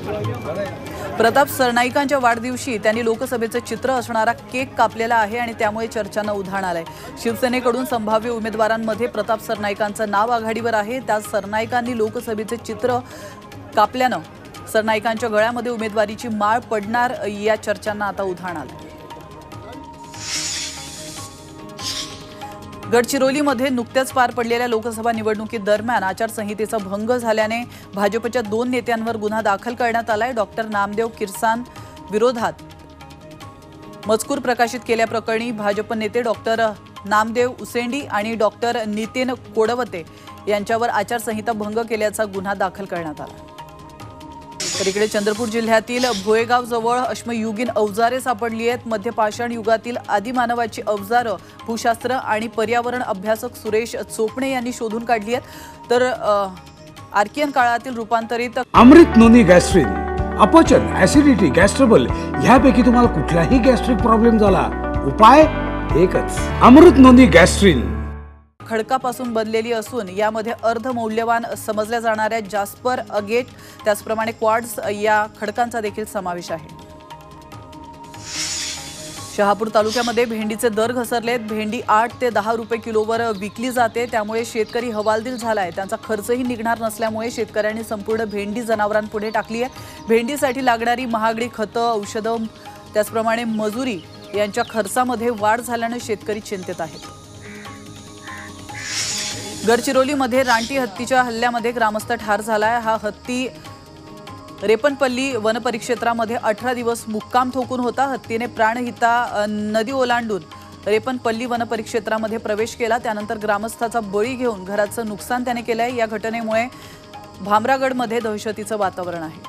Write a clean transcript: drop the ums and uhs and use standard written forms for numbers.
प्रताप सरनाईकांच्या वाढदिवशी त्यांनी लोकसभेचं चित्र असणारा केक कापलेला आहे आणि त्यामुळे चर्चांना उधाण आलंय। शिवसेनेकडून संभाव्य उमेदवारांमध्ये प्रताप सरनाईकांचं नाव आघाडीवर आहे। त्या सरनाईकांनी लोकसभेचे चित्र कापल्यानं सरनाईकांच्या गळ्यामध्ये उमेदवारीची माळ पडणार या चर्चांना आता उधाण आलंय। गडचिरोलीमध्ये नुकत्याच पार पडलेल्या लोकसभा निवडणुकीदरम्यान आचारसंहितेचा भंग झाल्याने भाजपच्या 2 नेत्यांवर गुन्हा दाखल करण्यात आलाय। डॉक्टर नामदेव किरसान विरोधात मजकूर प्रकाशित केल्याप्रकरणी भाजप नेते डॉक्टर नामदेव उसेंडी आणि डॉक्टर नितीन कोडवते यांच्यावर आचारसंहिता भंग केल्याचा गुन्हा दाखल करण्यात आला। तर इकडे चंद्रपूर जिल्ह्यातील भोयगाव जवळ अश्मयुगीन अवजारे सापडली आहेत। मध्यपाषाण युगातील आदिमानवाची अवजारे भूशास्त्र आणि पर्यावरण अभ्यासक सुरेश चोपणे यांनी शोधून काढली आहेत। तर आर्कियन काळातील रूपांतरित अमृत नोनी गॅस्ट्रिन अपचन ऍसिडिटी गॅस्ट्रबल ह्यापैकी तुम्हाला कुठलाही गॅस्ट्रिक प्रॉब्लेम झाला उपाय एकच अमृत नोनी गॅस्ट्रिन खडकापासून बनलेली असून यामध्ये अर्धमौल्यवान समजल्या जाणाऱ्या जास्पर अगेट त्याचप्रमाणे क्वार्ट्ज या खडकांचा देखील समावेश आहे। शहापूर तालुक्यामध्ये भेंडीचे दर घसरलेत। भेंडी 8 ते 10 रुपये किलोवर विकली जाते, त्यामुळे शेतकरी हवालदिल झालाय। त्यांचा खर्चही निघणार नसल्यामुळे शेतकऱ्यांनी संपूर्ण भेंडी जनावरांपुढे टाकली आहे। भेंडीसाठी लागणारी महागडी खतं औषधं त्याचप्रमाणे मजुरी यांच्या खर्चामध्ये वाढ झाल्याने शेतकरी चिंतेत आहेत। गडचिरोलीमध्ये रानटी हत्तीच्या हल्ल्यामध्ये ग्रामस्थ ठार झालाय। हा हत्ती रेपनपल्ली वनपरिक्षेत्रामध्ये 18 दिवस मुक्काम ठोकून होता। हत्तीने प्राणहिता नदी ओलांडून रेपनपल्ली वनपरिक्षेत्रामध्ये प्रवेश केला। त्यानंतर ग्रामस्थाचा बळी घेऊन घराचं नुकसान त्याने केलंय। या घटनेमुळे भामरागडमध्ये दहशतीचं वातावरण आहे।